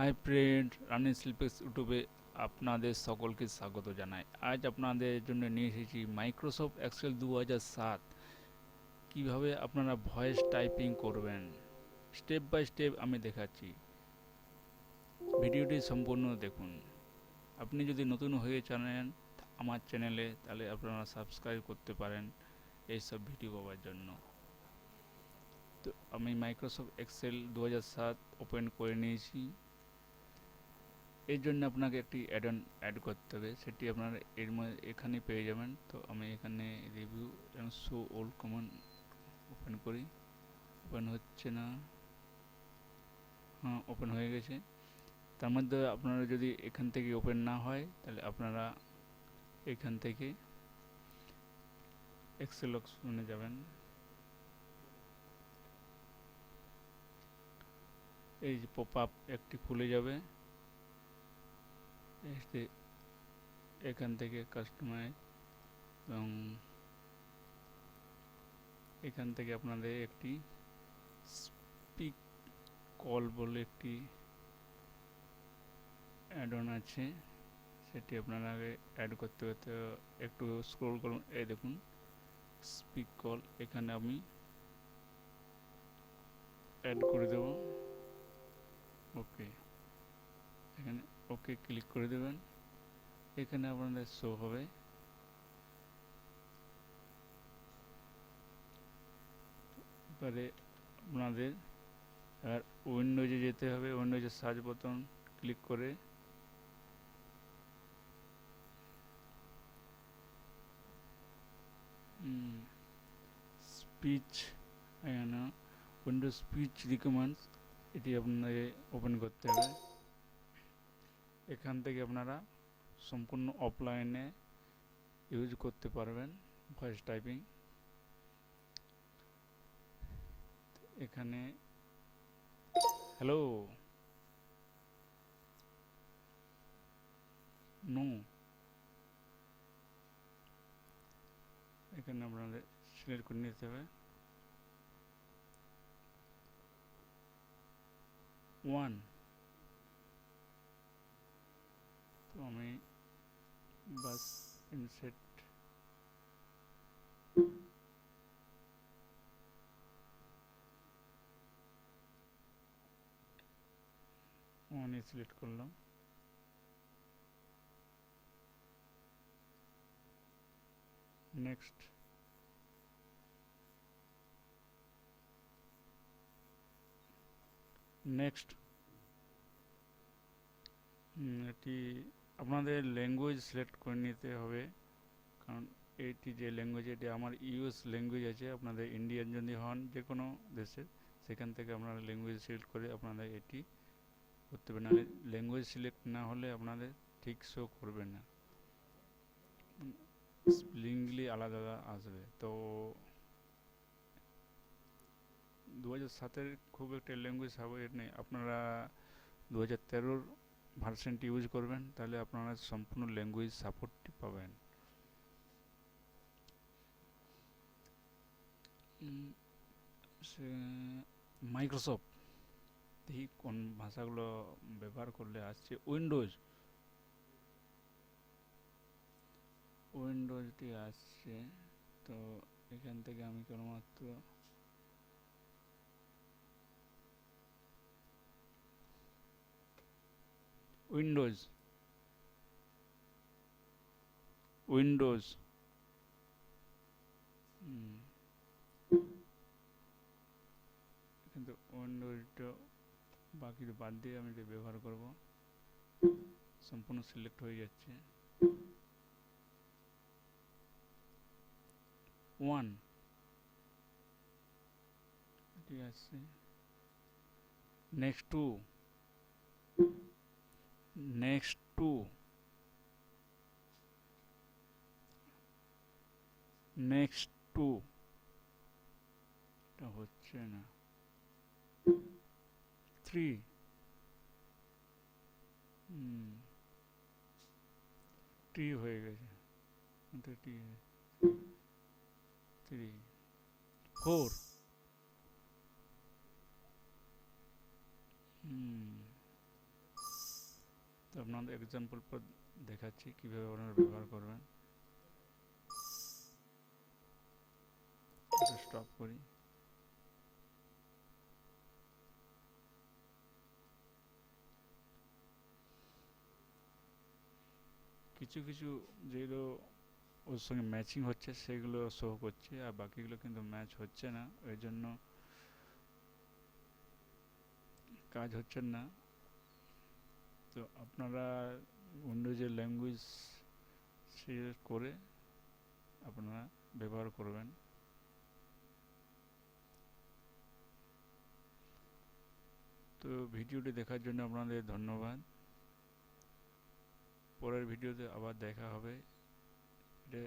Hi friend, RaniSelectPlex ইউটিউবে আপনাদের সকলকে স্বাগত জানাই। আজ আপনাদের জন্য নিয়ে এসেছি মাইক্রোসফট এক্সেল 2007 কিভাবে আপনারা ভয়েস টাইপিং করবেন। স্টেপ বাই স্টেপ আমি দেখাচ্ছি, ভিডিওটি সম্পূর্ণ দেখুন। আপনি যদি নতুন হয়ে জানেন আমার চ্যানেলে, তাহলে আপনারা সাবস্ক্রাইব করতে পারেন এইসব ভিডিও পাওয়ার জন্য। তো আমি মাইক্রোসফট এক্সেল 2007 ওপেন করে নিয়েছি। এর জন্য আপনাকে একটি অ্যাড অন অ্যাড করতে হবে, সেটি আপনারা এখানে পেয়ে যাবেন। তো আমি এখানে রিভিউ এবং শো অল কমান্ড ওপেন করি। ওপেন হচ্ছে না, হ্যাঁ ওপেন হয়ে গেছে। তার মধ্যে আপনারা যদি এখান থেকে ওপেন না হয়, তাহলে আপনারা এখান থেকে এক্সেল অপশনে যাবেন। এই যে পপ আপ একটি খুলে যাবে, এখান থেকে কাস্টমাইজ, এবং এখান থেকে আপনাদের একটি স্পিক কল বলে একটি অ্যাড অন আছে, সেটি আপনারা আগে অ্যাড করতে করতে একটু স্ক্রল করুন। এই দেখুন স্পিক কল, এখানে আমি অ্যাড করে দেব। ওকে, এখানে ওকে ক্লিক করে দেবেন। এখানে আপনাদের শো হবে। এবারে আপনাদের আর উইন্ডোজে যেতে হবে। উইন্ডোজে সার্চ বোতাম ক্লিক করে স্পিচ, উইন্ডোজ স্পিচ রিকমেন্ডস, এটি আপনাকে ওপেন করতে হবে। এখান থেকে আপনারা সম্পূর্ণ অফলাইনে ইউজ করতে পারবেন ভয়েস টাইপিং। এখানে হ্যালো নো, এখানে আপনাদের সিলেক্ট করে নিতে হবে। 1, তো আমি বাস ইনসেট ওয়ানে সিলেক্ট করলাম। নেক্সট, নেক্সট, এটি আপনাদের ল্যাঙ্গুয়েজ সিলেক্ট করে নিতে হবে, কারণ এইটি যে ল্যাঙ্গুয়েজ, এটি আমার ইউএস ল্যাঙ্গুয়েজ আছে। আপনাদের ইন্ডিয়ান যদি হন যে কোনো দেশের, সেখান থেকে আপনারা ল্যাঙ্গুয়েজ সিলেক্ট করে আপনাদের এটি করতে হবে। নাহলে ল্যাঙ্গুয়েজ সিলেক্ট না হলে আপনাদের ঠিক শো করবে না, স্প্লিংলি আলাদা আসবে। তো 2007-এর খুব একটা ল্যাঙ্গুয়েজ সাপোর্ট নেই। আপনারা 2013-র ভার্সনটি ইউজ করবেন, তাহলে আপনারা সম্পূর্ণ ল্যাঙ্গুয়েজ সাপোর্টটি পাবেন। মাইক্রোসফট, দেখি কোন ভাষাগুলো ব্যবহার করলে আসছে। উইন্ডোজটি আসছে। তো এখান থেকে আমি কেবলমাত্র উইন্ডোজ উইন্ডোজ কিন্তু উইন্ডোজটা বাকি বাদ দিয়ে আমি এটা ব্যবহার করব। সম্পূর্ণ সিলেক্ট হয়ে যাচ্ছে। 1 এটি আসছে। নেক্সট 2, নেক্সট 2, নেক্সট 2, এটা হচ্ছে না। 3, 3 হয়ে গেছে। 3, 4, 5, আপনাদের এক্সাম্পল পর দেখাচ্ছি কীভাবে আপনারা ব্যবহার করবেন। স্টপ করি। কিছু কিছু যেগুলো ওর সঙ্গে ম্যাচিং হচ্ছে সেগুলো শো করছে, আর বাকিগুলো কিন্তু ম্যাচ হচ্ছে না, ওই জন্য কাজ হচ্ছে না। তো আপনারা উইন্ডোজের ল্যাঙ্গুয়েজ সিলেক্ট করে আপনারা ব্যবহার করবেন। তো ভিডিওটি দেখার জন্য আপনাদের ধন্যবাদ। পরের ভিডিওতে আবার দেখা হবে। এটা